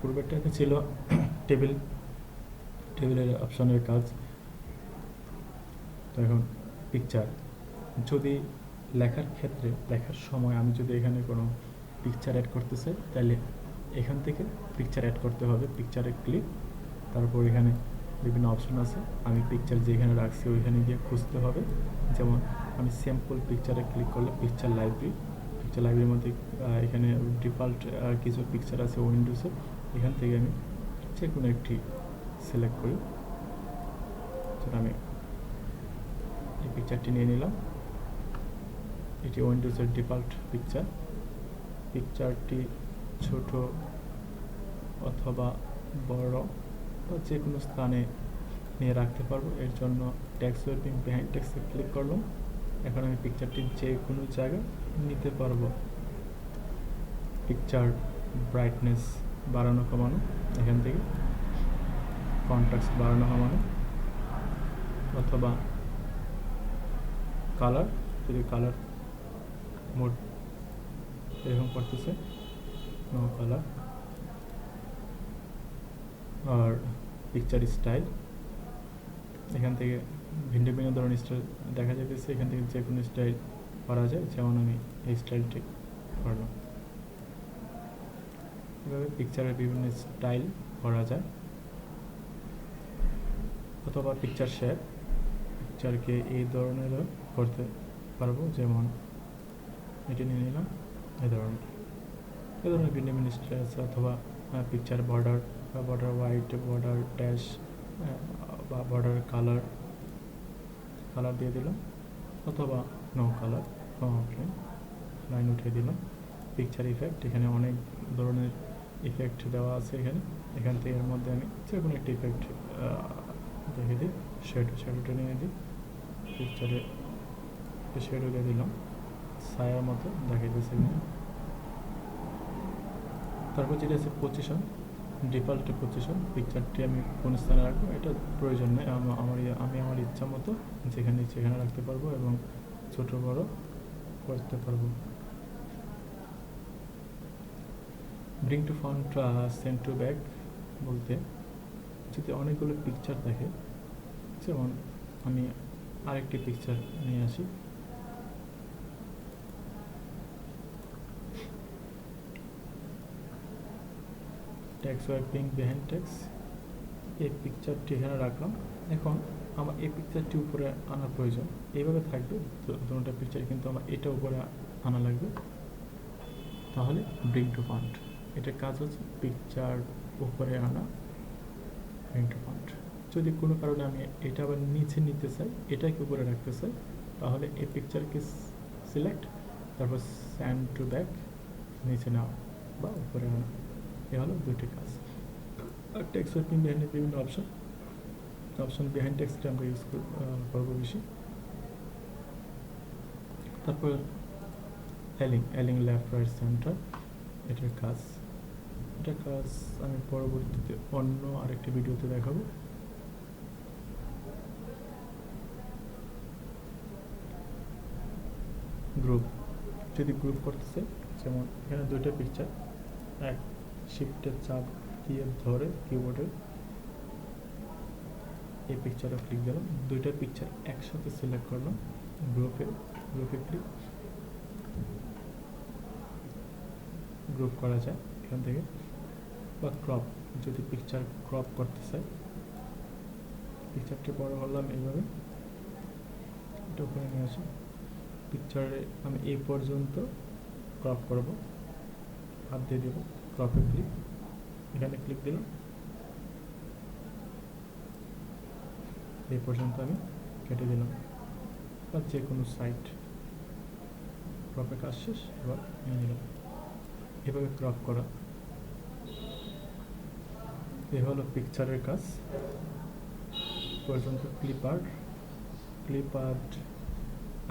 পূর্বেরটাতে ছিল টেবিলের অপশনের কাজ। তো এখন পিকচার, যদি লেখার সময় আমি যদি এখানে কোনো পিকচার অ্যাড করতে চাই, তাহলে এখান থেকে পিকচার অ্যাড করতে হবে। পিকচারে ক্লিক, তারপর এখানে বিভিন্ন অপশন আছে, আমি পিকচার যেখানে রাখছি ওইখানে গিয়ে খুঁজতে হবে। যেমন আমি স্যাম্পল পিকচারে ক্লিক করলে পিকচার লাইব্রেরির মধ্যে এখানে ডিফল্ট কিছু পিকচার আছে উইন্ডোজে, এখান থেকে আমি যে কোনো একটি সিলেক্ট করি। সেটা আমি এই পিকচারটি নিয়ে নিলাম। এটি উইন্ডোজের ডিফল্ট পিকচারটি ছোট অথবা বড় বা যে কোনো স্থানে নিয়ে রাখতে পারবো। এর জন্য টেক্সট ওয়ার্পিং বিহাইন্ড টেক্সটে ক্লিক করলাম। এখন আমি পিকচারটি যে কোনো জায়গায় নিতে পারবো। পিকচার ব্রাইটনেস বাড়ানো কমানো, এখান থেকে কন্ট্রাস্ট বাড়ানো কমানো, অথবা কালার, যদি কালার মোড এরকম করতেছে নো কালার। আর পিকচার স্টাইল, এখান থেকে ভিন্ন ভিন্ন ধরনের স্টাইল দেখা যাইতেছে, এখান থেকে যে কোনো স্টাইল করা যায়। যেমন আমি এই স্টাইলটি করলাম। এভাবে পিকচারের বিভিন্ন স্টাইল করা যায়। অথবা পিকচার শেপ, পিকচারকে এই ধরনেরও করতে পারবো। যেমন এটি নিয়ে নিলাম, এই ধরনের ভিন্ন ভিন্ন স্টাইল আছে। অথবা পিকচার বর্ডার বা বর্ডার হোয়াইট, বর্ডার ড্যাশ বা বর্ডার কালার দিয়ে দিলাম, অথবা no colour, no outline, line উঠিয়ে দিলাম। পিকচার ইফেক্ট, এখানে অনেক ধরনের ইফেক্ট দেওয়া আছে। এখান থেকে এর মধ্যে আমি যে কোনো একটা ইফেক্ট দেখে দিই। শ্যাডোটা নিয়ে দিই, পিকচারে শ্যাডো দিয়ে দিলাম, ছায়ার মতো দেখাইতেছে। তারপর যেটা আছে পজিশন, ডিফল্ট পজিশন, পিকচারটি আমি কোন স্থানে রাখবো এটা প্রয়োজন নেই। আমি আমার ইচ্ছা মতো যেখানে রাখতে পারবো এবং ছোট বড় করতে পারবো। Bring to front, send to back বলতে যদি অনেকগুলো পিকচার থাকে, যেমন আমি আরেকটি পিকচার নিয়ে আসি। টেক্সট ওয়ার্পিং বিহাইন্ড টেক্সট, এই পিকচারটি এখানে রাখলাম। এখন আমার এই পিকচারটি উপরে আনার প্রয়োজন, এইভাবে থাকবে দুটো পিকচার, কিন্তু আমার এটা উপরে আনা লাগবে। তাহলে ব্রিং টু ফ্রন্ট, এটার কাজ হচ্ছে পিকচার উপরে আনা, ব্রিং টু ফ্রন্ট। যদি কোনো কারণে আমি এটা আবার নিচে নিতে চাই, এটাকে উপরে রাখতে চাই, তাহলে এই পিকচারকে সিলেক্ট, তারপর সেন্ড টু ব্যাক, নিচে নেওয়া বা উপরে আনা। এ হলো দুইটি কাজ। আর টেক্সট ওয়ার্পিং বিহাইন্ডের বিভিন্ন অপশন বিহাইন্ড টেক্সটে আমরা ইউজ করবো বেশি। তারপর এলিং লেফট রাইট সেন্টার, এটার কাজ আমি পরবর্তীতে অন্য আরেকটি ভিডিওতে দেখাবো। গ্রুপ, যদি গ্রুপ করতে চাই, যেমন এখানে দুইটা পিকচার, এক শিফটের চাপ দিয়ে ধরে কিবোর্ডে এই পিকচারে ক্লিক দিলাম, দুইটা পিকচার একসাথে সিলেক্ট করলাম, গ্রুপে ক্লিক, গ্রুপ করা যায় এখান থেকে। বা ক্রপ, যদি পিকচার ক্রপ করতে চাই, পিকচারটি বড় হলাম এইভাবে, এটা উপরে নিয়ে আসি। পিকচারে আমি এই পর্যন্ত ক্রপ করব, হাত দিয়ে দেব, ক্রপে ক্লিক, এখানে ক্লিক দিলাম, এই পর্যন্ত আমি কেটে দিলাম। বা যে কোনো সাইট, ক্রপে কাজ শেষ, এবার নিয়ে নিলাম। এভাবে ক্রপ করা, এ হলো পিকচারের কাজ। পর্যন্ত ক্লিপ আর্ট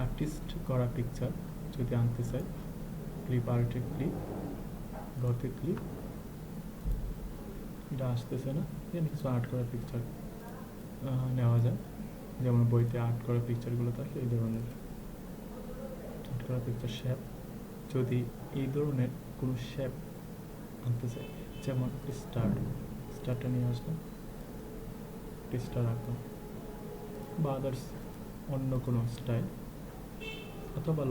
আর্টিস্ট করা পিকচার যদি আনতে চাই, ক্লিপ আর্টে ক্লিক, ডটে ক্লিক, এটা আসতেছে না, এখানে কিছু আর্ট করা পিকচার নেওয়া যায়। যেমন বইতে আর্ট করা পিকচারগুলো থাকে, এই ধরনের আর্ট করা পিকচার। শেপ, যদি এই ধরনের কোনো শেপ আনতে চাই, যেমন স্টারটা নিয়ে আসলাম, স্টার আঁকলাম, বা আদার্স অন্য কোনো স্টাইল, অথবা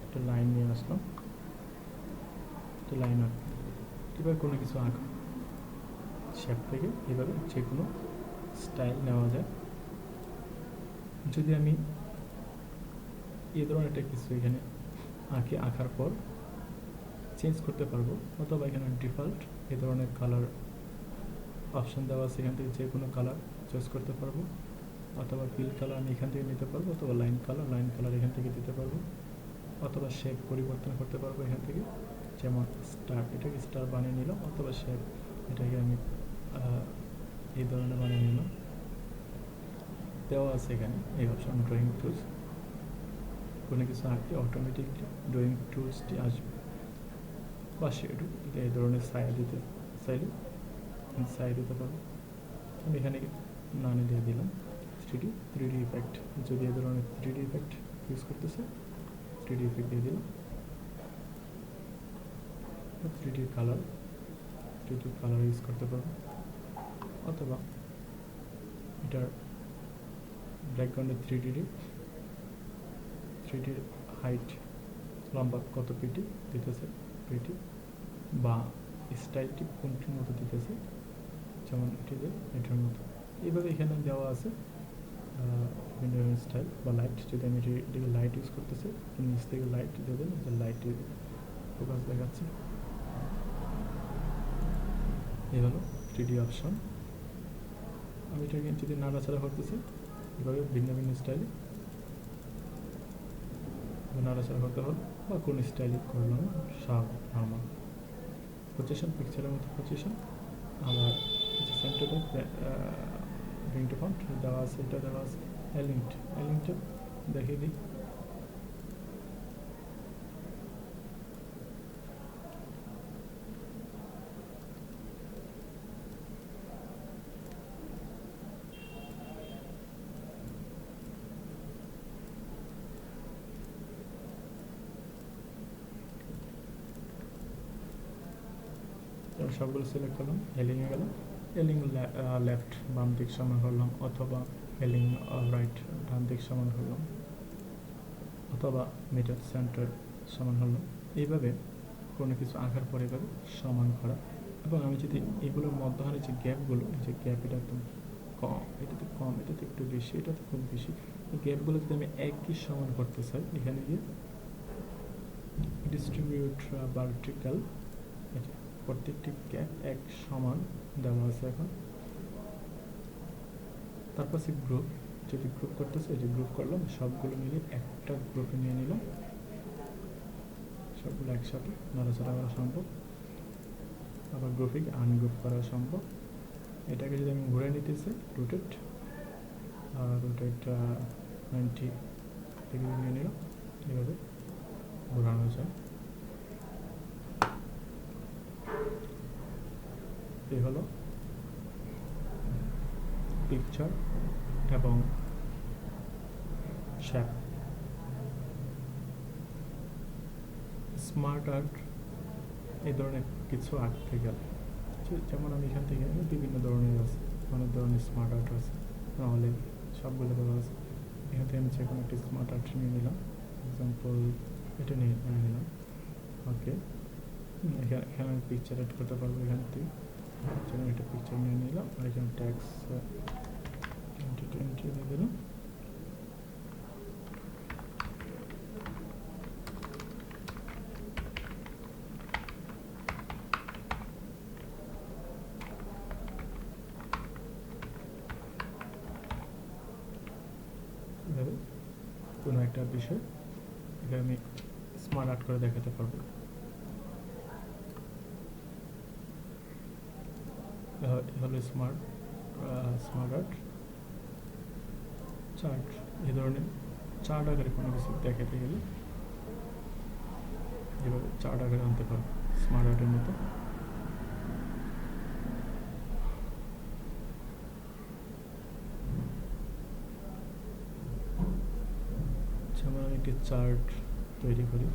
একটা লাইন নিয়ে আসলাম, একটা লাইন আঁকলাম। এবার কোনো কিছু আঁকা শেপ থেকে এভাবে যে কোনো স্টাইল নেওয়া যায়। যদি আমি এই ধরনের একটা কিছু এখানে আঁকার পর চেঞ্জ করতে পারবো, অথবা এখানে ডিফল্ট এই ধরনের কালার অপশন দেওয়া আছে, এখান থেকে যে কোনো কালার চয়েস করতে পারবো, অথবা ফিল কালার আমি এখান থেকে নিতে পারবো, অথবা লাইন কালার এখান থেকে দিতে পারবো, অথবা শেপ পরিবর্তন করতে পারবো এখান থেকে। যেমন এটাকে স্টার বানিয়ে নিলাম, অথবা শেপ এটাকে আমি এই ধরনের বানিয়ে নিলাম। দেওয়া আছে এখানে এই অপশন ড্রয়িং টুলস, কোনো কিছু আঁকলে অটোমেটিকলি ড্রয়িং টুলসটি আসবে, বা শেডো এই ধরনের ছায়া দিতে চাইলে ছায়া দিতে পারবো। আমি এখানে নানে দিয়ে দিলাম 3D ইফেক্ট, যদি এই ধরনের 3D ইফেক্ট ইউজ করতেছে 3D ইফেক্ট দিয়ে দিলাম। 3D কালার ইউজ করতে পারবো, অথবা এটার ব্যাকগ্রাউন্ডে 3D হাইট লম্বা কত পিটি দিতেছে, বা স্টাইলটি কোনটির মতো দিতেছে, যেমন এটার মতো। এইভাবে এখানে দেওয়া আছে বিভিন্ন স্টাইল বা লাইট। যদি আমি এটিকে লাইট ইউজ করতেছি, নিচ থেকে লাইট দেবেন, যে লাইটের ফোকাস দেখাচ্ছে। এই হলো 3D অপশন। আমি এটাকে যদি নাড়াচাড়া করতেছি, এভাবে ভিন্ন স্টাইলে নাড়াচাড়া করতে হলো, বা কোন স্টাইলে করলাম সব নর্মাল পজিশন, পিকচারের মতো পজিশন। আবার সেন্টার ব্রিং টু ফন্ট দেওয়া আছে, এটা দেওয়া আছে। এলিংটা দেখিয়ে দিই। সবগুলো সিলেক্ট করলাম, এলিংয়ে গেলাম, এলিং লেফট বাম দিক সমান করলাম, অথবা এলিং রাইট ডান দিক সমান করলাম, অথবা মিডল সেন্টার সমান হলাম। এইভাবে কোনো কিছু আঁকার পরে এভাবে সমান করা। এবং আমি যদি এগুলোর মধ্যখানে যে গ্যাপগুলো, যে গ্যাপ এটা একদম কম, এটাতে কম, এটাতে একটু বেশি, এটাতে খুব বেশি, এই গ্যাপগুলো যদি আমি একই সমান করতে চাই, এখানে গিয়ে ডিস্ট্রিবিউট ভার্টিক্যাল, প্রত্যেকটি গ্যাপ এক সমান দেওয়া আছে এখন। তারপর সে গ্রুপ, যদি গ্রুপ করতেছে, যে গ্রুপ করলাম, সবগুলো মিলে একটা গ্রুপে নিয়ে নিলাম, সবগুলো একসাথে নাড়াচাড়া করা সম্ভব। আবার গ্রুপিং আনগ্রুপ করা সম্ভব। এটাকে যদি আমি ঘুরে নিতেছি, রোটেট 90 ডিগ্রি নিয়ে নিলাম, এভাবে ঘোরানো যায়। এই হলো পিকচার এবং শেপ। স্মার্ট আর্ট এই ধরনের কিছু আঁকতে গেলে, যেমন আমি এখান থেকে বিভিন্ন ধরনের আছে, অনেক ধরনের স্মার্ট আর্ট আছে, নাহলে সবগুলো দেওয়া আছে। এখান থেকে আমি যে কোনো একটি স্মার্ট আর্ট নিয়ে নিলাম, এক্সাম্পল এটা নিয়ে নিলাম। ওকে, এখানে আমি পিকচার অ্যাড করতে পারবো। এখান থেকে যেমন একটা পিকচার নিয়ে নিলাম, আর এখানে ট্যাক্স 2020 দিয়ে দিলাম। কোনো একটা বিষয় এখানে আমি স্মার্ট আর্ট করে দেখাতে পারবো। হলো স্মার্ট আর্ট চার্ট। এই ধরনের চার্ট আকারে কোনো কিছু দেখাতে গেলে এভাবে চার্ট আকারে আনতে পারবো স্মার্ট আর্টের মতো। যেমন আমি একটি চার্ট তৈরি করি,